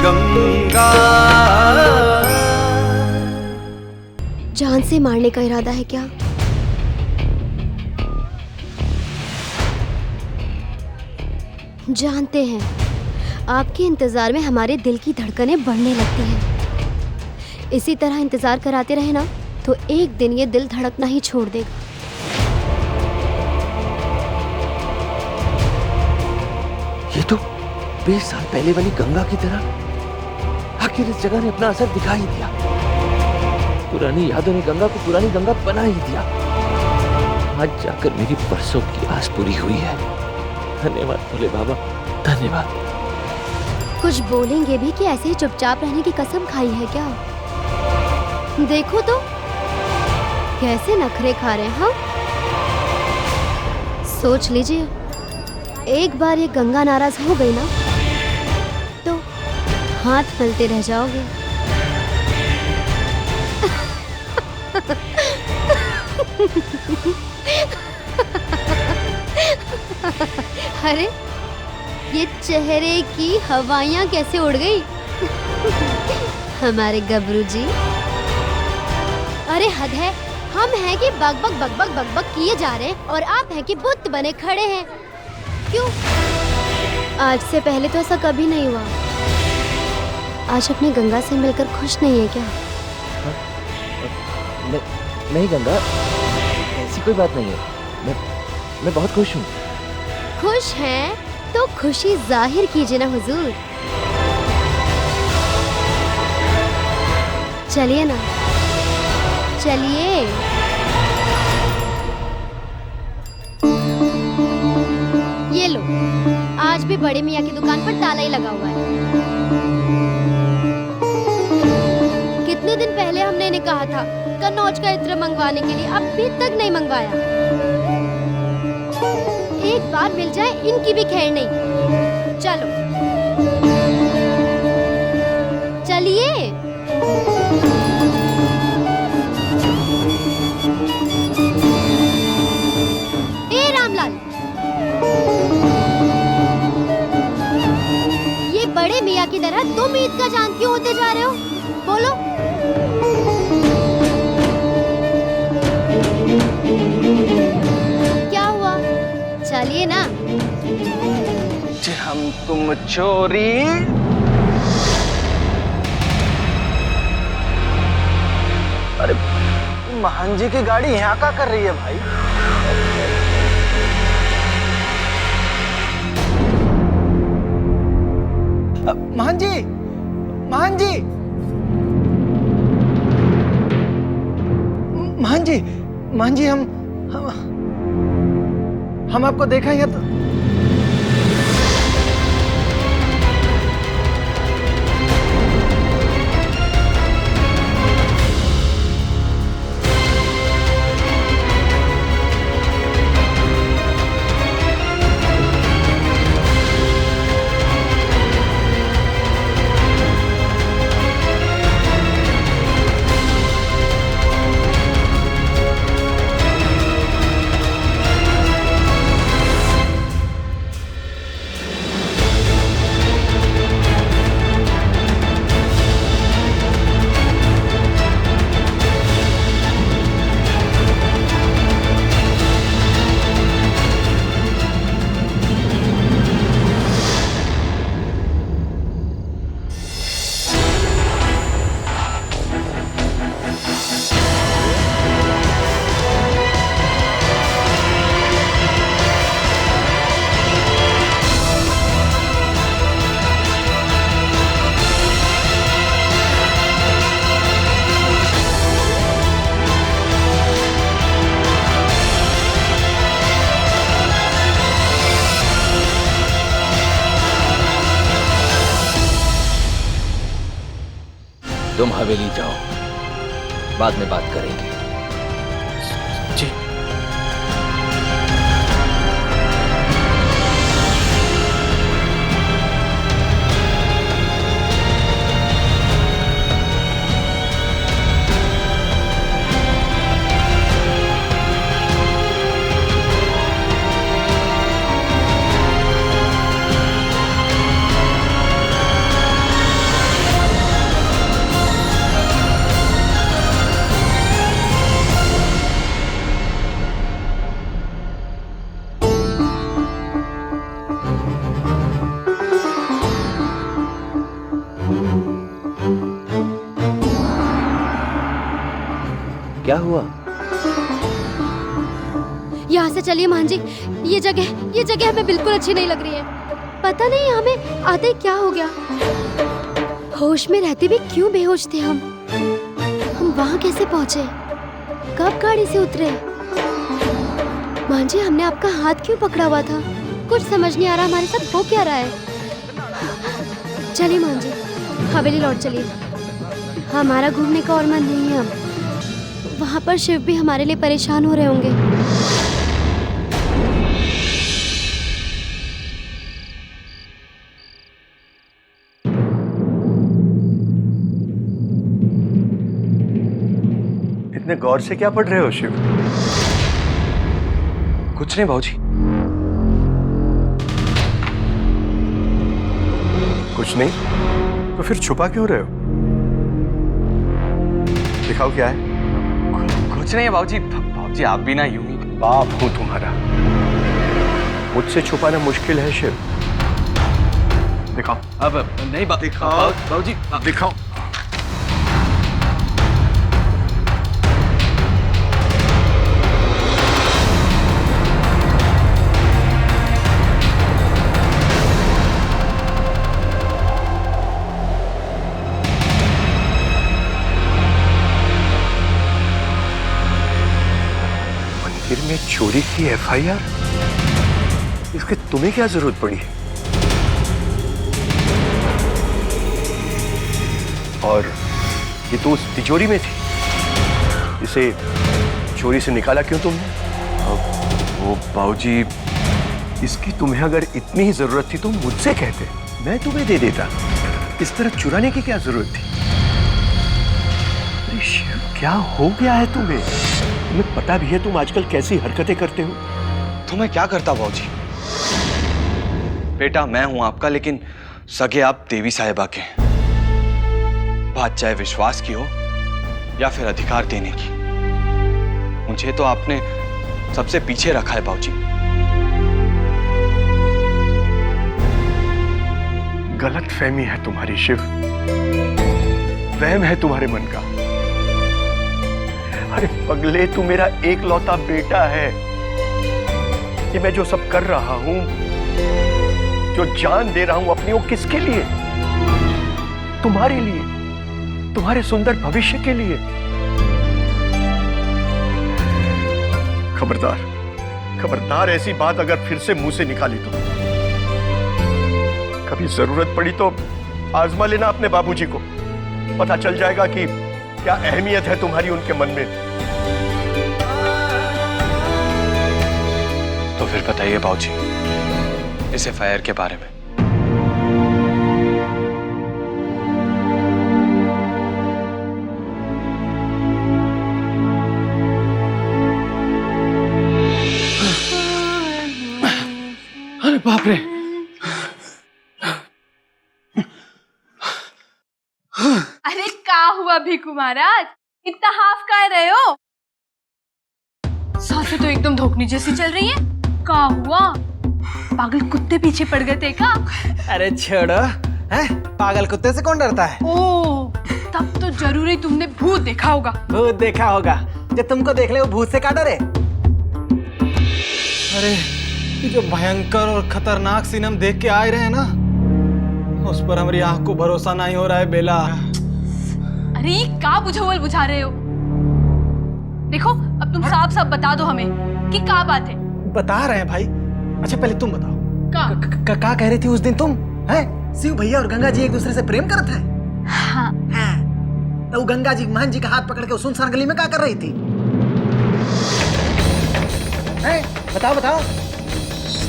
गंगा। जान से मारने का इरादा है क्या? जानते हैं आपके इंतजार में हमारे दिल की धड़कनें बढ़ने लगती हैं। इसी तरह इंतजार कराते रहे ना तो एक दिन ये दिल धड़कना ही छोड़ देगा। ये तो 20 साल पहले वाली गंगा की तरह आखिर इस जगह ने अपना असर दिखा ही दिया। पुरानी यादों ने गंगा को पुरानी गंगा बना ही दिया। आज जाकर मेरी बरसों की आस पूरी हुई है। धन्यवाद भोले बाबा, धन्यवाद। कुछ बोलेंगे भी कि ऐसे ही चुपचाप रहने की कसम खाई है क्या? देखो तो कैसे नखरे खा रहे हैं। हाँ, सोच लीजिए, एक बार ये गंगा नाराज हो गई ना तो हाथ मलते रह जाओगे। अरे ये चेहरे की हवाइयाँ कैसे उड़ गई? हमारे गबरू जी, अरे हद है। हम हैं कि बकबक बकबक बकबक किए जा रहे हैं और आप हैं कि बुत बने खड़े हैं। क्यों? आज से पहले तो ऐसा कभी नहीं हुआ। आज अपनी गंगा से मिलकर खुश नहीं है क्या? नहीं गंगा, ऐसी कोई बात नहीं है। मैं बहुत खुश हूँ। खुश हैं तो खुशी जाहिर कीजिए ना हुजूर। चलिए ना, चलिए। ये लो, आज भी बड़े मियाँ की दुकान पर ताला ही लगा हुआ है। कितने दिन पहले हमने इन्हें कहा था कन्नौज का इत्र मंगवाने के लिए, अभी तक नहीं मंगवाया। एक बार मिल जाए इनकी भी खैर नहीं। चलो चलिए। ए रामलाल, ये बड़े मियाँ की तरह तुम ईद का चांद क्यों होते जा रहे हो? बोलो। क्या हुआ? चलिए ना। हम तुम चोरी। अरे महान जी की गाड़ी यहाँ क्या कर रही है भाई? महान जी, महान जी, महान जी, महान जी, हम आपको देखा ही है तो। तुम हवेली जाओ, बाद में बात करेंगे। जी। क्या हुआ? यहाँ से चलिए मान जी। ये जगह हमें बिल्कुल अच्छी नहीं लग रही है। पता नहीं हमें आते क्या हो गया। होश में रहते भी क्यों बेहोश थे हम वहाँ कैसे पहुँचे? कब गाड़ी से उतरे? मान जी हमने आपका हाथ क्यों पकड़ा हुआ था? कुछ समझ नहीं आ रहा हमारे साथ हो क्या रहा है। चलिए मान जी हवेली लौट चलिए। हमारा घूमने का और मन नहीं है अब। वहाँ पर शिव भी हमारे लिए परेशान हो रहे होंगे। इतने गौर से क्या पढ़ रहे हो शिव? कुछ नहीं भाऊजी। कुछ नहीं तो फिर छुपा क्यों रहे हो? दिखाओ क्या है। कुछ नहीं है भाऊजी। भाऊजी आप भी ना यूं ही। बाप हूं तुम्हारा, मुझसे छुपाना मुश्किल है शिव। दिखाओ। अब नहीं दिखाओ भाऊजी। दिखाओ। मंदिर में चोरी की एफआईआर? इसके तुम्हें क्या जरूरत पड़ी? और ये तो उस तिजोरी में थी, इसे चोरी से निकाला क्यों तुमने? वो भाऊजी इसकी तुम्हें अगर इतनी ही जरूरत थी तो मुझसे कहते, मैं तुम्हें दे देता। इस तरह चुराने की क्या जरूरत थी? अरे शिव क्या हो गया है तुम्हें? तुम्हें पता भी है तुम आजकल कैसी हरकतें करते हो? तो मैं क्या करता भाऊजी? बेटा मैं हूं आपका, लेकिन सगे आप देवी साहिबा के। बात चाहे विश्वास की हो या फिर अधिकार देने की, मुझे तो आपने सबसे पीछे रखा है भाऊजी। गलत फहमी है तुम्हारी शिव, वहम है तुम्हारे मन का। अरे पगले तू मेरा एकलौता बेटा है। ये मैं जो सब कर रहा हूं, जो जान दे रहा हूं अपनी, वो किसके लिए? तुम्हारे लिए, तुम्हारे सुंदर भविष्य के लिए। खबरदार, खबरदार ऐसी बात अगर फिर से मुंह से निकाली तो कभी जरूरत पड़ी तो आजमा लेना अपने बाबूजी को। पता चल जाएगा कि क्या अहमियत है तुम्हारी उनके मन में। तो फिर बताइए भाऊजी इस एफआईआर के बारे में। अरे बाप रे। अरे क्या हुआ भिखू महाराज, इतना हाफ का रहे हो? सांसें तो एकदम धोखनी जैसी चल रही है। क्या हुआ? पागल कुत्ते पीछे पड़ गए थे क्या? अरे छोड़ो, हैं? पागल कुत्ते से कौन डरता है? ओ, तब तो जरूरी तुमने भूत देखा होगा। भूत देखा होगा? जो तुमको देख ले वो भूत से क्या डरे? अरे ये जो भयंकर और खतरनाक सीन हम देख के आए रहे हैं ना, उस पर हमारी आंख को भरोसा नहीं हो रहा है बेला। अरे क्या बुझावल बुझा रहे हो? देखो अब तुम साफ साफ बता दो हमें कि क्या बात है। बता रहे हैं भाई। अच्छा पहले तुम बताओ, क्या कह रही थी उस दिन तुम? हैं? शिव भैया और गंगा जी एक दूसरे से प्रेम करते हैं? हाँ। तो गंगा जी महन जी का हाथ पकड़ के सुनसान गली में क्या कर रही थी? हैं? बताओ बताओ।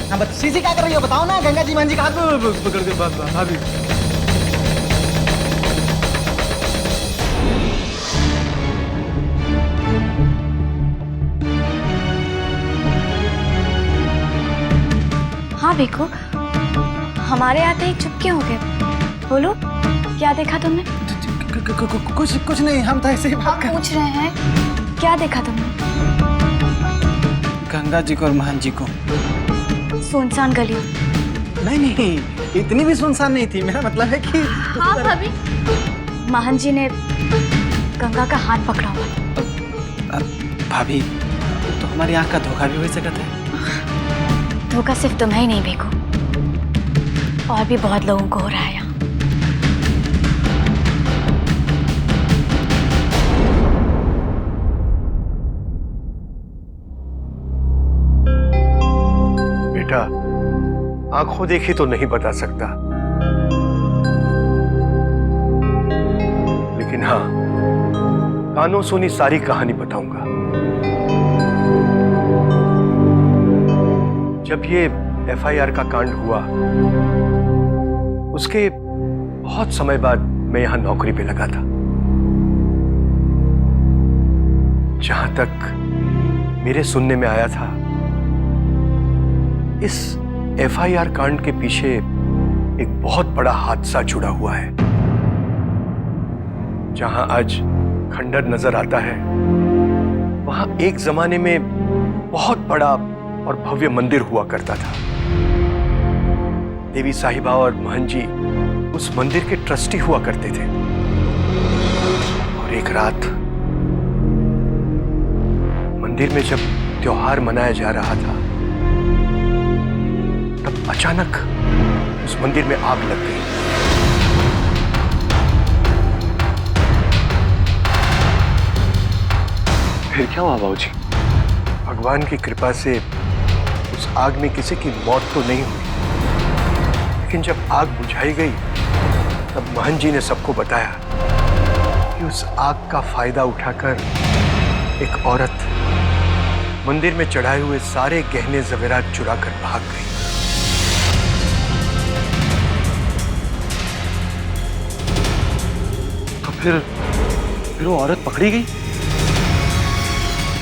हाँ सीसी क्या कर रही हो बताओ ना। गंगा जी महन जी का हाथ पकड़ के भाभी। हाँ देखो, हमारे आते ही चुप क्यों हो गए? बोलो क्या देखा तुमने? कुछ नहीं, हम तो ऐसे ही बात कर। पूछ रहे हैं क्या देखा तुमने? गंगा जी को और महन जी को। सुनसान गली? नहीं इतनी भी सुनसान नहीं थी। मेरा मतलब है कि हाँ भाभी, महन जी ने गंगा का हाथ पकड़ा हुआ था। भाभी तो हमारी आंख का धोखा भी हो सकता है। धोखा सिर्फ तुम्हें ही नहीं बेको, और भी बहुत लोगों को हो रहा है यहाँ। बेटा, आंखों देखी तो नहीं बता सकता, लेकिन हाँ, कानों सुनी सारी कहानी बताऊंगा। जब ये एफआईआर का कांड हुआ, उसके बहुत समय बाद मैं यहां नौकरी पे लगा था। जहां तक मेरे सुनने में आया था, इस एफआईआर कांड के पीछे एक बहुत बड़ा हादसा जुड़ा हुआ है। जहां आज खंडर नजर आता है, वहां एक जमाने में बहुत बड़ा और भव्य मंदिर हुआ करता था। देवी साहिबा और महन जी उस मंदिर के ट्रस्टी हुआ करते थे। और एक रात मंदिर में जब त्योहार मनाया जा रहा था, तब अचानक उस मंदिर में आग लग गई। फिर क्या हुआ बाबूजी? भगवान की कृपा से उस आग में किसी की मौत तो नहीं हुई, लेकिन जब आग बुझाई गई, तब महन जी ने सबको बताया कि उस आग का फायदा उठाकर एक औरत मंदिर में चढ़ाए हुए सारे गहने जवेरात चुरा कर भाग गई। तो फिर वो औरत पकड़ी गई?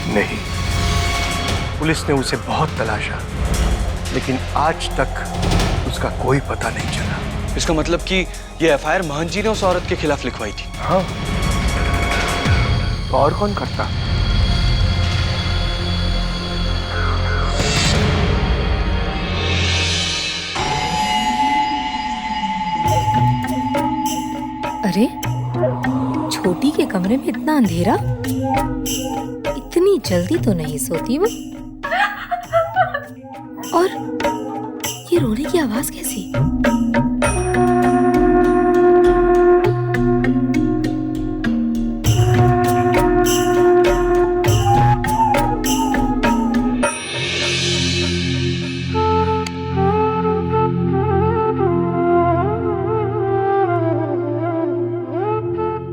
नहीं, पुलिस ने उसे बहुत तलाशा, लेकिन आज तक उसका कोई पता नहीं चला। इसका मतलब कि ये एफआईआर महन जी ने उस औरत के खिलाफ लिखवाई थी? हाँ, तो और कौन करता? अरे, छोटी के कमरे में इतना अंधेरा? इतनी जल्दी तो नहीं सोती वो। और ये रोने की आवाज कैसी?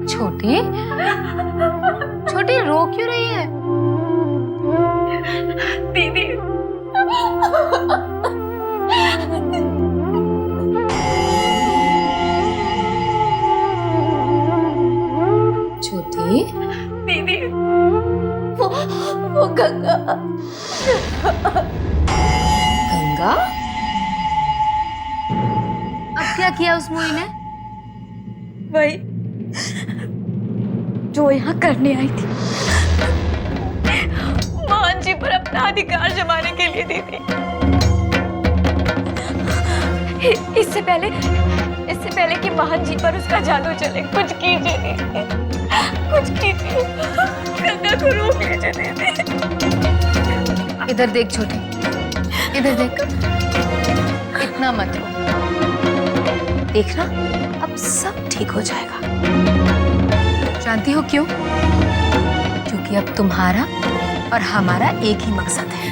छोटी, छोटी रो क्यों रही है? दीदी, छोटी, दीदी, वो गंगा। गंगा? अब क्या किया उस मुई ने? वही जो यहाँ करने आई थी, मान जी पर अपना अधिकार जमाने के लिए। दीदी, इससे पहले कि महन जी पर उसका जादू चले, कुछ कीजिए दीदी, कुछ कीजिए, गंगा को रोक लीजिए दीदी। इधर देख छोटी, इधर देख, इतना मत रो। देखना, अब सब ठीक हो जाएगा। जानती हो क्यों? क्योंकि अब तुम्हारा और हमारा एक ही मकसद है,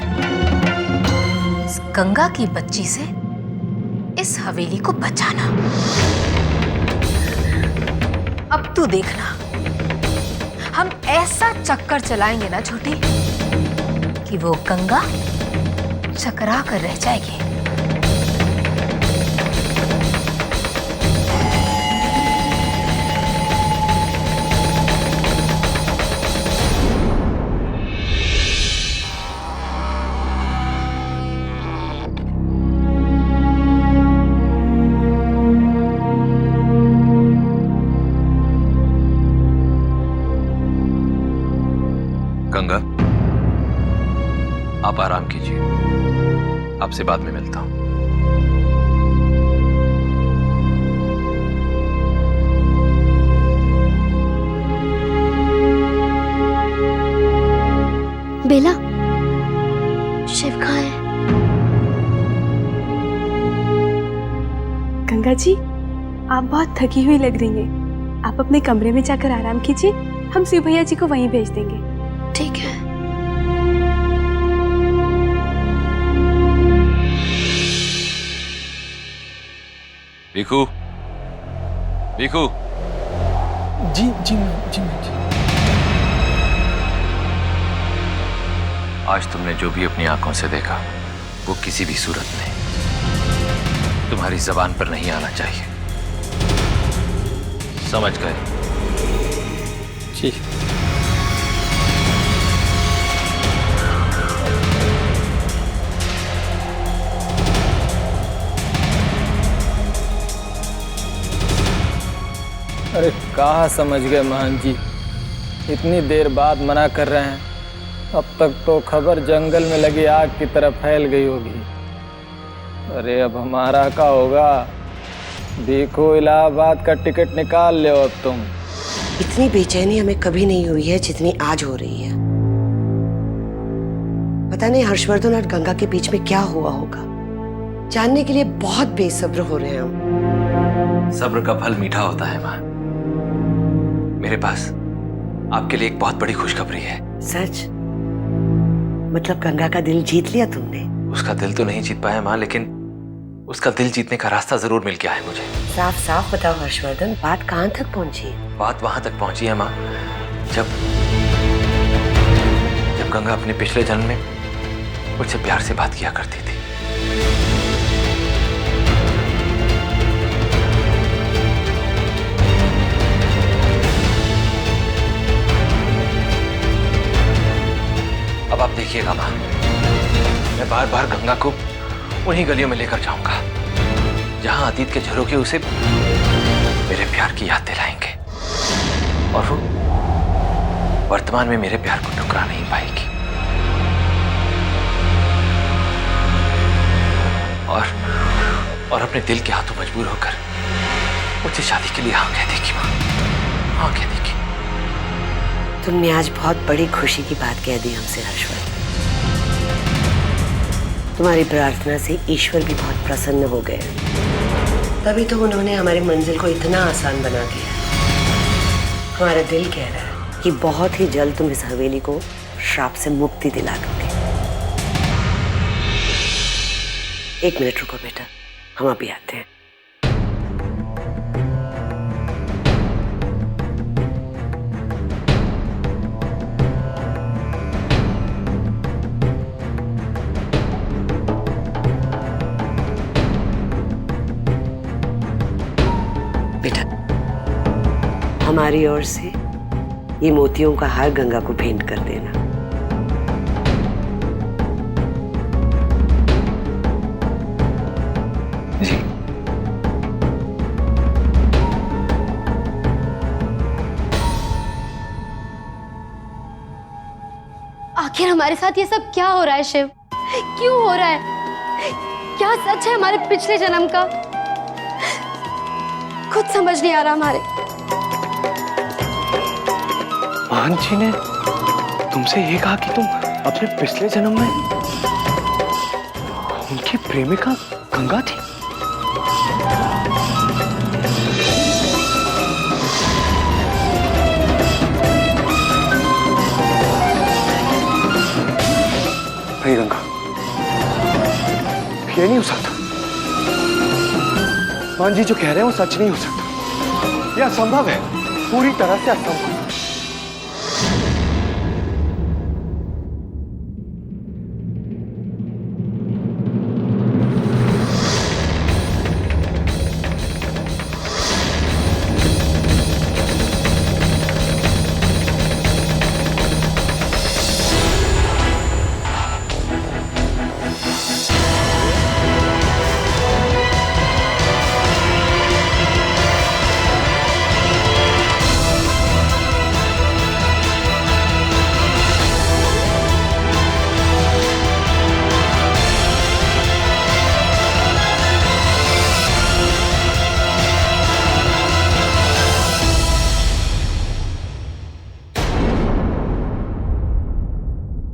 इस गंगा की बच्ची से इस हवेली को बचाना। अब तू देखना, हम ऐसा चक्कर चलाएंगे ना छोटी, कि वो गंगा चकरा कर रह जाएगी। गंगा, आप आराम कीजिए, आपसे बाद में मिलता हूं। गंगा जी, आप बहुत थकी हुई लग रही हैं। आप अपने कमरे में जाकर आराम कीजिए, हम शिव भैया जी को वहीं भेज देंगे। ठीक है। भिखू, भिखू। जी जी जी जी। आज तुमने जो भी अपनी आंखों से देखा वो किसी भी सूरत में तुम्हारी जबान पर नहीं आना चाहिए, समझ गए? जी। अरे कहाँ समझ गए महंत जी, इतनी देर बाद मना कर रहे हैं। अब तक तो खबर जंगल में लगी आग की तरह फैल गई होगी। अरे अब हमारा क्या होगा? देखो, इलाहाबाद का टिकट निकाल ले अब तुम। इतनी बेचैनी हमें कभी नहीं हुई है जितनी आज हो रही है। पता नहीं हर्षवर्धन और गंगा के बीच में क्या हुआ होगा, जानने के लिए बहुत बेसब्र हो रहे हैं हम। सब्र का फल मीठा होता है माँ। मेरे पास आपके लिए एक बहुत बड़ी खुशखबरी है। सच? मतलब गंगा का दिल जीत लिया तुमने? उसका दिल तो नहीं जीत पाया माँ, लेकिन उसका दिल जीतने का रास्ता जरूर मिल गया है मुझे। साफ साफ बताओ हर्षवर्धन, बात कहाँ तक पहुंची? बात वहां तक पहुंची है माँ, जब गंगा अपने पिछले जन्म में मुझसे प्यार से बात किया करती थी। अब आप देखिएगा माँ, मैं बार बार गंगा को उन्हीं गलियों में लेकर जाऊंगा जहां अतीत के झरोखे उसे मेरे प्यार की याद दिलाएंगे, और वो वर्तमान में मेरे प्यार को ठुकरा नहीं पाएगी। और अपने दिल के हाथों मजबूर होकर मुझसे शादी के लिए हाँ कह देगी माँ, हाँ कह देगी। तुमने आज बहुत बड़ी खुशी की बात कह दी हमसे हर्षवर्धन। तुम्हारी प्रार्थना से ईश्वर भी बहुत प्रसन्न हो गए, तभी तो उन्होंने हमारी मंजिल को इतना आसान बना दिया। हमारा दिल कह रहा है कि बहुत ही जल्द तुम इस हवेली को श्राप से मुक्ति दिला दोगे। एक मिनट रुको बेटा, हम अभी आते हैं। बेटा, हमारी ओर से ये मोतियों का हार गंगा को भेंट कर देना। जी। आखिर हमारे साथ ये सब क्या हो रहा है शिव? क्यों हो रहा है? क्या सच है हमारे पिछले जन्म का? कुछ समझ नहीं आ रहा हमारे। महंत जी ने तुमसे ये कहा कि तुम अपने पिछले जन्म में उनकी प्रेमिका गंगा थी? नहीं गंगा, ये नहीं हो सकता। मान जी जो कह रहे हैं वो सच नहीं हो सकता। यह असंभव है, पूरी तरह से असंभव।